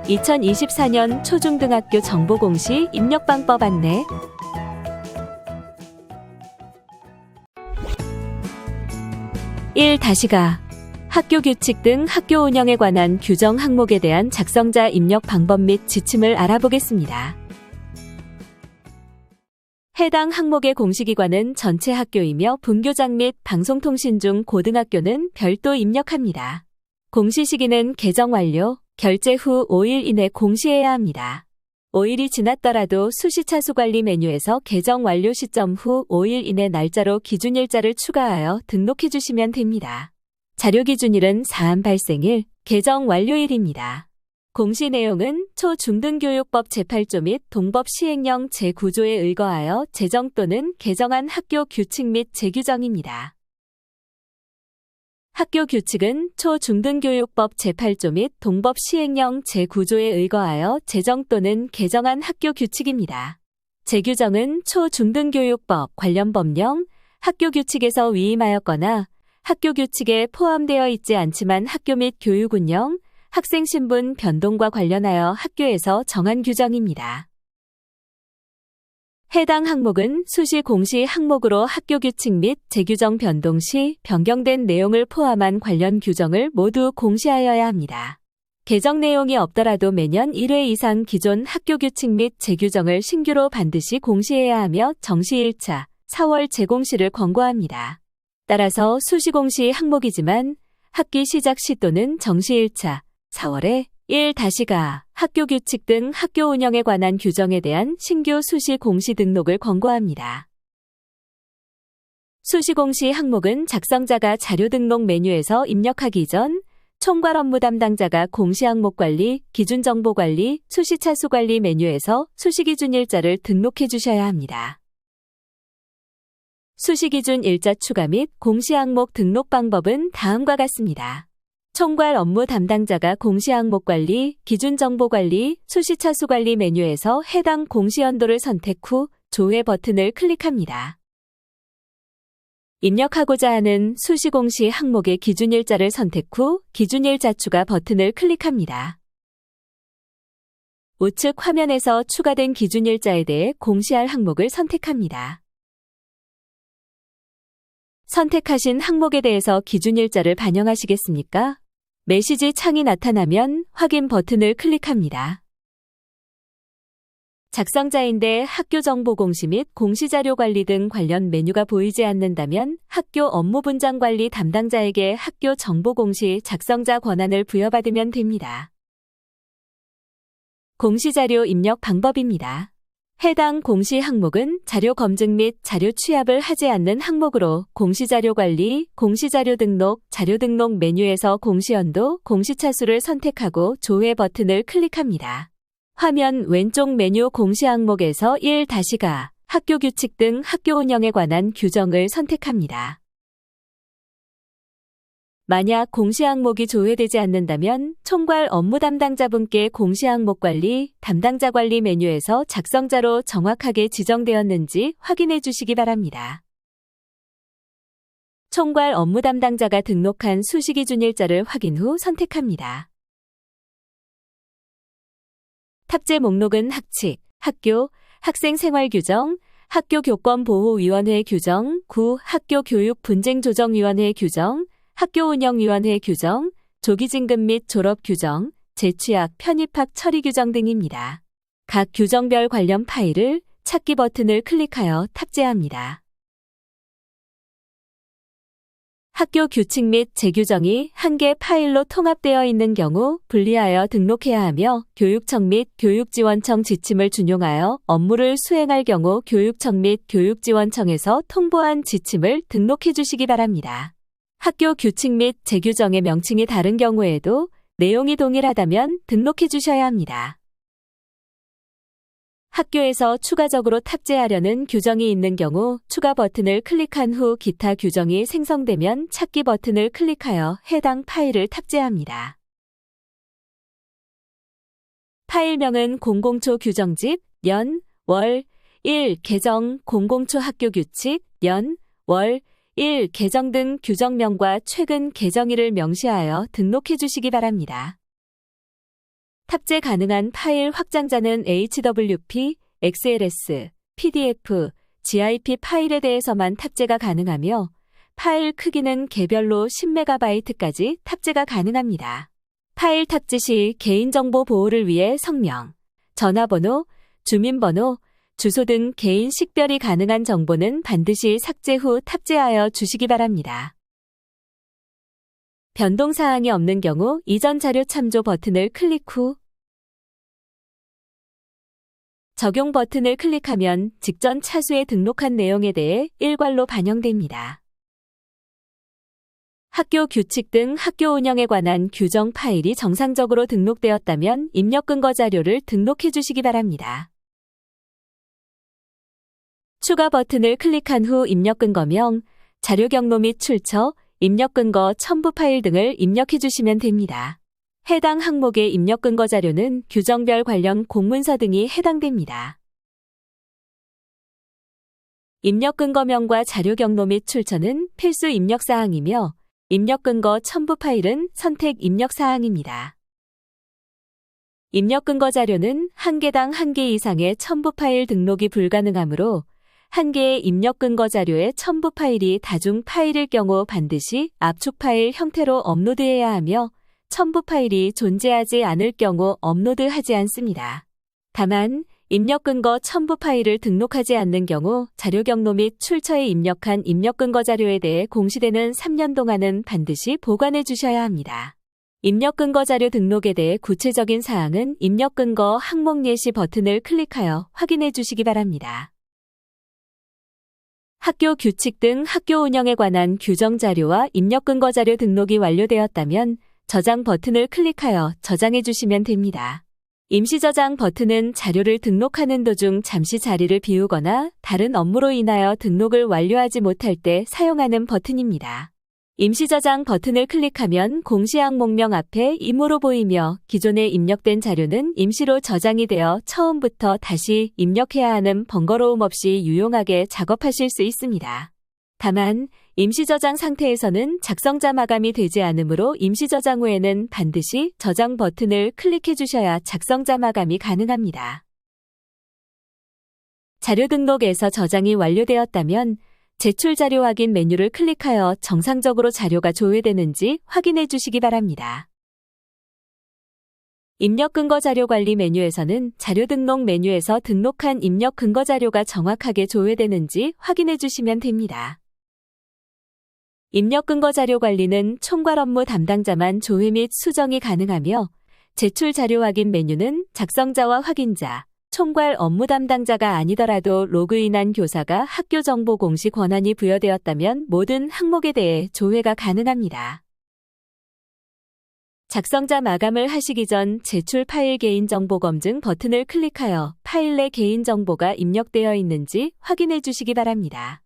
2024년 초중등학교 정보공시 입력방법 안내. (1) 학교 규칙 등 학교 운영에 관한 규정 항목에 대한 작성자 입력 방법 및 지침을 알아보겠습니다. 해당 항목의 공시기관은 전체 학교이며 분교장 및 방송통신 중 고등학교는 별도 입력합니다. 공시 시기는 개정 완료, 결제 후 5일 이내 공시해야 합니다. 5일이 지났더라도 수시차수관리 메뉴에서 개정 완료 시점 후 5일 이내 날짜로 기준일자를 추가하여 등록해 주시면 됩니다. 자료기준일은 사안 발생일, 개정 완료일입니다. 공시 내용은 초중등교육법 제8조 및 동법 시행령 제9조에 의거하여 제정 또는 개정한 학교 규칙 및 재규정입니다. 학교 규칙은 초중등교육법 제8조 및 동법 시행령 제9조에 의거하여 제정 또는 개정한 학교 규칙입니다. 재규정은 초중등교육법 관련 법령, 학교 규칙에서 위임하였거나 학교 규칙에 포함되어 있지 않지만 학교 및 교육 운영, 학생 신분 변동과 관련하여 학교에서 정한 규정입니다. 해당 항목은 수시 공시 항목으로 학교 규칙 및 재규정 변동 시 변경된 내용을 포함한 관련 규정을 모두 공시하여야 합니다. 개정 내용이 없더라도 매년 1회 이상 기존 학교 규칙 및 재규정을 신규로 반드시 공시해야 하며 정시 1차, 4월 재공시를 권고합니다. 따라서 수시 공시 항목이지만 학기 시작 시 또는 정시 1차, 4월에 1-가 학교 규칙 등 학교 운영에 관한 규정에 대한 신규 수시 공시 등록을 권고합니다. 수시 공시 항목은 작성자가 자료 등록 메뉴에서 입력하기 전 총괄 업무 담당자가 공시 항목 관리, 기준 정보 관리, 수시 차수 관리 메뉴에서 수시 기준 일자를 등록해 주셔야 합니다. 수시 기준 일자 추가 및 공시 항목 등록 방법은 다음과 같습니다. 총괄 업무 담당자가 공시 항목 관리, 기준 정보 관리, 수시 차수 관리 메뉴에서 해당 공시 연도를 선택 후 조회 버튼을 클릭합니다. 입력하고자 하는 수시 공시 항목의 기준 일자를 선택 후 기준 일자 추가 버튼을 클릭합니다. 우측 화면에서 추가된 기준 일자에 대해 공시할 항목을 선택합니다. 선택하신 항목에 대해서 기준 일자를 반영하시겠습니까? 메시지 창이 나타나면 확인 버튼을 클릭합니다. 작성자인데 학교 정보 공시 및 공시자료 관리 등 관련 메뉴가 보이지 않는다면 학교 업무 분장 관리 담당자에게 학교 정보 공시 작성자 권한을 부여받으면 됩니다. 공시자료 입력 방법입니다. 해당 공시 항목은 자료 검증 및 자료 취합을 하지 않는 항목으로 공시자료 관리, 공시자료 등록, 자료 등록 메뉴에서 공시연도, 공시차수를 선택하고 조회 버튼을 클릭합니다. 화면 왼쪽 메뉴 공시 항목에서 1-가 학교 규칙 등 학교 운영에 관한 규정을 선택합니다. 만약 공시 항목이 조회되지 않는다면 총괄 업무 담당자분께 공시 항목 관리, 담당자 관리 메뉴에서 작성자로 정확하게 지정되었는지 확인해 주시기 바랍니다. 총괄 업무 담당자가 등록한 수시 기준 일자를 확인 후 선택합니다. 탑재 목록은 학칙, 학교, 학생 생활 규정, 학교 교권보호위원회 규정, 구 학교 교육분쟁조정위원회 규정, 학교운영위원회 규정, 조기진급 및 졸업 규정, 재취학, 편입학 처리 규정 등입니다. 각 규정별 관련 파일을 찾기 버튼을 클릭하여 탑재합니다. 학교 규칙 및 재규정이 한 개 파일로 통합되어 있는 경우 분리하여 등록해야 하며 교육청 및 교육지원청 지침을 준용하여 업무를 수행할 경우 교육청 및 교육지원청에서 통보한 지침을 등록해 주시기 바랍니다. 학교 규칙 및 재규정의 명칭이 다른 경우에도 내용이 동일하다면 등록해 주셔야 합니다. 학교에서 추가적으로 탑재하려는 규정이 있는 경우 추가 버튼을 클릭한 후 기타 규정이 생성되면 찾기 버튼을 클릭하여 해당 파일을 탑재합니다. 파일명은 공공초 규정집, 연, 월, 일 개정 공공초 학교 규칙, 연, 월, 1. 개정 등 규정명과 최근 개정일을 명시하여 등록해 주시기 바랍니다. 탑재 가능한 파일 확장자는 HWP, XLS, PDF, ZIP 파일에 대해서만 탑재가 가능하며 파일 크기는 개별로 10MB까지 탑재가 가능합니다. 파일 탑재 시 개인정보 보호를 위해 성명, 전화번호, 주민번호, 주소 등 개인 식별이 가능한 정보는 반드시 삭제 후 탑재하여 주시기 바랍니다. 변동사항이 없는 경우 이전 자료 참조 버튼을 클릭 후 적용 버튼을 클릭하면 직전 차수에 등록한 내용에 대해 일괄로 반영됩니다. 학교 규칙 등 학교 운영에 관한 규정 파일이 정상적으로 등록되었다면 입력 근거 자료를 등록해 주시기 바랍니다. 추가 버튼을 클릭한 후 입력 근거명, 자료 경로 및 출처, 입력 근거 첨부 파일 등을 입력해 주시면 됩니다. 해당 항목의 입력 근거 자료는 규정별 관련 공문서 등이 해당됩니다. 입력 근거명과 자료 경로 및 출처는 필수 입력 사항이며 입력 근거 첨부 파일은 선택 입력 사항입니다. 입력 근거 자료는 한 개당 한 개 이상의 첨부 파일 등록이 불가능하므로 한 개의 입력 근거 자료의 첨부 파일이 다중 파일일 경우 반드시 압축 파일 형태로 업로드해야 하며 첨부 파일이 존재하지 않을 경우 업로드하지 않습니다. 다만 입력 근거 첨부 파일을 등록하지 않는 경우 자료 경로 및 출처에 입력한 입력 근거 자료에 대해 공시되는 3년 동안은 반드시 보관해 주셔야 합니다. 입력 근거 자료 등록에 대해 구체적인 사항은 입력 근거 항목 예시 버튼을 클릭하여 확인해 주시기 바랍니다. 학교 규칙 등 학교 운영에 관한 규정 자료와 입력 근거 자료 등록이 완료되었다면 저장 버튼을 클릭하여 저장해 주시면 됩니다. 임시 저장 버튼은 자료를 등록하는 도중 잠시 자리를 비우거나 다른 업무로 인하여 등록을 완료하지 못할 때 사용하는 버튼입니다. 임시 저장 버튼을 클릭하면 공시 항목명 앞에 임으로 보이며 기존에 입력된 자료는 임시로 저장이 되어 처음부터 다시 입력해야 하는 번거로움 없이 유용하게 작업하실 수 있습니다. 다만 임시 저장 상태에서는 작성자 마감이 되지 않으므로 임시 저장 후에는 반드시 저장 버튼을 클릭해 주셔야 작성자 마감이 가능합니다. 자료 등록에서 저장이 완료되었다면 제출 자료 확인 메뉴를 클릭하여 정상적으로 자료가 조회되는지 확인해 주시기 바랍니다. 입력 근거 자료 관리 메뉴에서는 자료 등록 메뉴에서 등록한 입력 근거 자료가 정확하게 조회되는지 확인해 주시면 됩니다. 입력 근거 자료 관리는 총괄 업무 담당자만 조회 및 수정이 가능하며 제출 자료 확인 메뉴는 작성자와 확인자, 총괄 업무 담당자가 아니더라도 로그인한 교사가 학교 정보 공시 권한이 부여되었다면 모든 항목에 대해 조회가 가능합니다. 작성자 마감을 하시기 전 제출 파일 개인정보 검증 버튼을 클릭하여 파일 내 개인정보가 입력되어 있는지 확인해 주시기 바랍니다.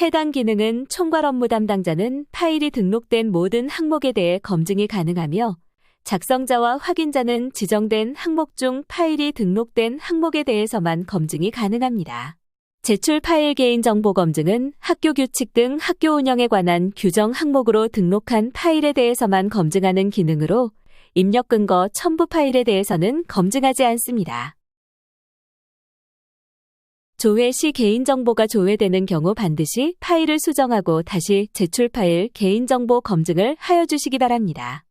해당 기능은 총괄 업무 담당자는 파일이 등록된 모든 항목에 대해 검증이 가능하며 작성자와 확인자는 지정된 항목 중 파일이 등록된 항목에 대해서만 검증이 가능합니다. 제출 파일 개인정보 검증은 학교 규칙 등 학교 운영에 관한 규정 항목으로 등록한 파일에 대해서만 검증하는 기능으로 입력 근거 첨부 파일에 대해서는 검증하지 않습니다. 조회 시 개인정보가 조회되는 경우 반드시 파일을 수정하고 다시 제출 파일 개인정보 검증을 하여 주시기 바랍니다.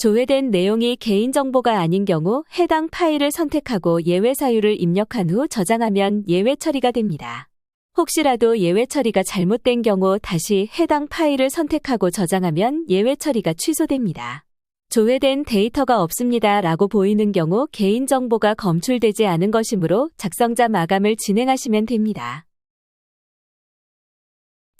조회된 내용이 개인정보가 아닌 경우 해당 파일을 선택하고 예외 사유를 입력한 후 저장하면 예외 처리가 됩니다. 혹시라도 예외 처리가 잘못된 경우 다시 해당 파일을 선택하고 저장하면 예외 처리가 취소됩니다. 조회된 데이터가 없습니다 라고 보이는 경우 개인정보가 검출되지 않은 것이므로 작성자 마감을 진행하시면 됩니다.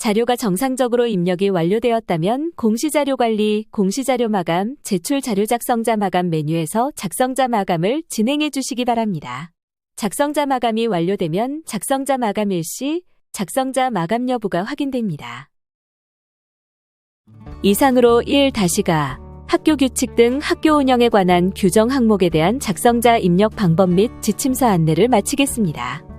자료가 정상적으로 입력이 완료되었다면 공시자료 관리, 공시자료 마감, 제출 자료 작성자 마감 메뉴에서 작성자 마감을 진행해 주시기 바랍니다. 작성자 마감이 완료되면 작성자 마감 일시, 작성자 마감 여부가 확인됩니다. 이상으로 1-가 학교 규칙 등 학교 운영에 관한 규정 항목에 대한 작성자 입력 방법 및 지침서 안내를 마치겠습니다.